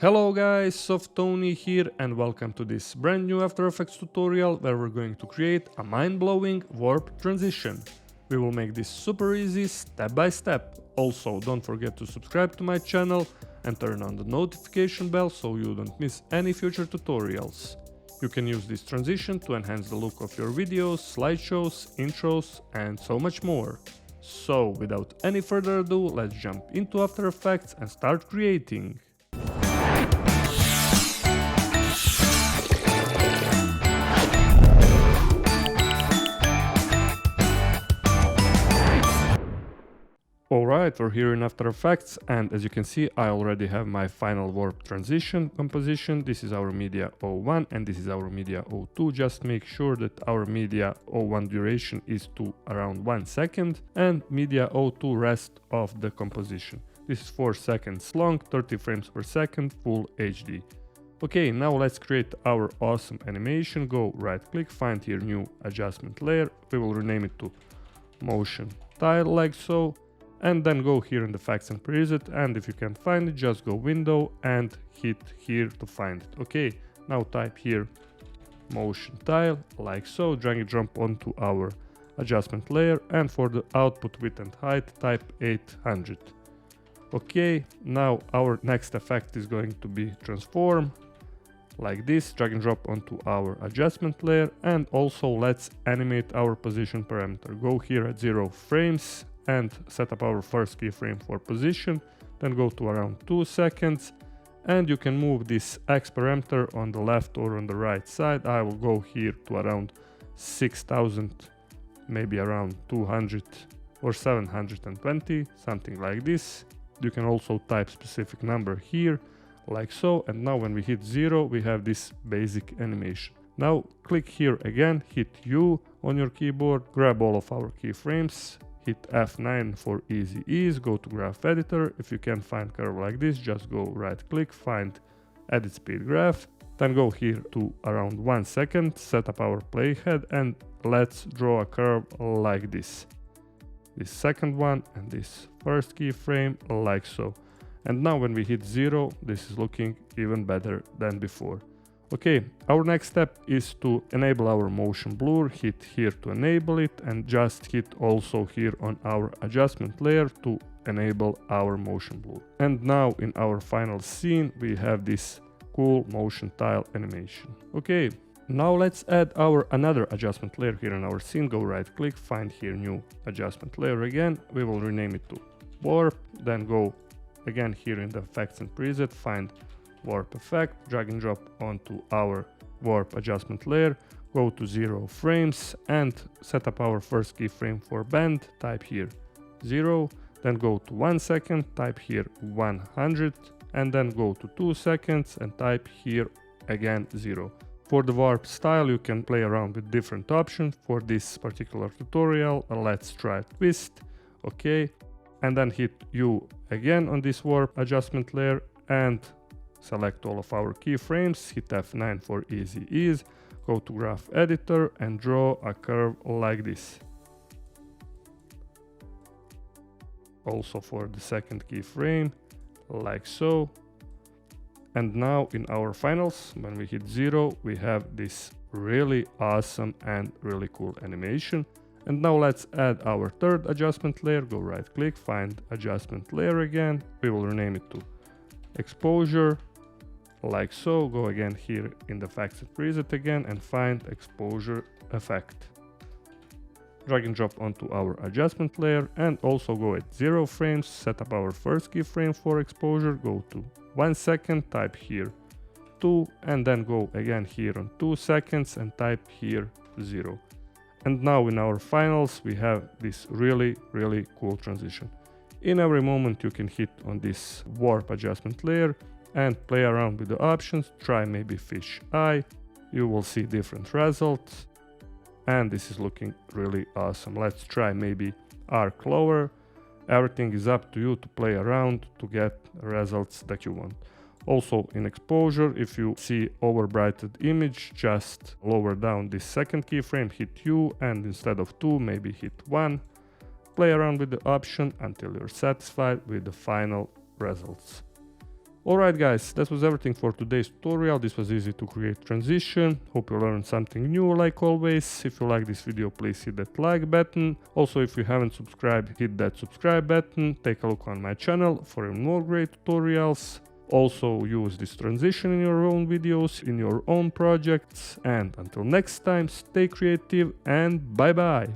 Hello guys, Softony here and welcome to this brand new After Effects tutorial where we're going to create a mind-blowing warp transition. We will make this super easy step by step. Also, don't forget to subscribe to my channel and turn on the notification bell so you don't miss any future tutorials. You can use this transition to enhance the look of your videos, slideshows, intros and so much more. So without any further ado, let's jump into After Effects and start creating. Alright, we're here in After Effects and as you can see I already have my final warp transition composition. This is our media 01 and this is our media 02. Just make sure that our media 01 duration is to around 1 second and media 02 rest of the composition. This is 4 seconds long, 30 frames per second, full HD. Okay, now let's create our awesome animation. Go right click, find here new adjustment layer. We will rename it to motion tile like so. And then go here in the effects and preset, and if you can't find it, just go window and hit here to find it. Okay, now type here motion tile like so, drag and drop onto our adjustment layer, and for the output width and height type 800. Okay, now our next effect is going to be transform like this, drag and drop onto our adjustment layer, and also let's animate our position parameter. Go here at 0 frames and set up our first keyframe for position, then go to around 2 seconds, and you can move this X parameter on the left or on the right side. I will go here to around 6000, maybe around 200 or 720, something like this. You can also type specific number here like so, and now when we hit 0 we have this basic animation. Now click here again, hit U on your keyboard, grab all of our keyframes, hit F9 for easy ease, go to graph editor. If you can't find curve like this, just go right click, find edit speed graph, then go here to around 1 second, set up our playhead, and let's draw a curve like this. This second one and this first keyframe like so. And now when we hit 0, this is looking even better than before. Okay, our next step is to enable our motion blur. Hit here to enable it and just hit also here on our adjustment layer to enable our motion blur. And now in our final scene we have this cool motion tile animation. Okay, now let's add our another adjustment layer here in our scene. Go right click, find here new adjustment layer again. We will rename it to warp, then go again here in the effects and preset, find warp effect, drag and drop onto our warp adjustment layer, go to 0 frames and set up our first keyframe for bend, type here 0, then go to 1 second, type here 100, and then go to 2 seconds and type here again 0. For the warp style you can play around with different options. For this particular tutorial let's try twist, okay, and then hit U again on this warp adjustment layer and select all of our keyframes, hit F9 for easy ease, go to graph editor and draw a curve like this. Also for the second keyframe, like so. And now in our finals, when we hit 0, we have this really awesome and really cool animation. And now let's add our third adjustment layer. Go right click, find adjustment layer again. We will rename it to exposure, like so. Go again here in the effects and preset again and find exposure effect. Drag and drop onto our adjustment layer and also go at 0 frames, set up our first keyframe for exposure, go to 1 second, type here 2, and then go again here on 2 seconds and type here 0. And now in our finals we have this really cool transition. In every moment you can hit on this warp adjustment layer and play around with the options, try maybe fish eye, you will see different results, and this is looking really awesome. Let's try maybe arc lower. Everything is up to you to play around to get results that you want. Also in exposure, if you see overbrighted image, just lower down this second keyframe, hit U, and instead of 2 maybe hit 1. Play around with the option until you're satisfied with the final results. Alright guys, that was everything for today's tutorial. This was easy to create transition. Hope you learned something new like always. If you like this video, please hit that like button. Also, if you haven't subscribed, hit that subscribe button. Take a look on my channel for even more great tutorials. Also use this transition in your own videos, in your own projects. And until next time, stay creative and bye bye.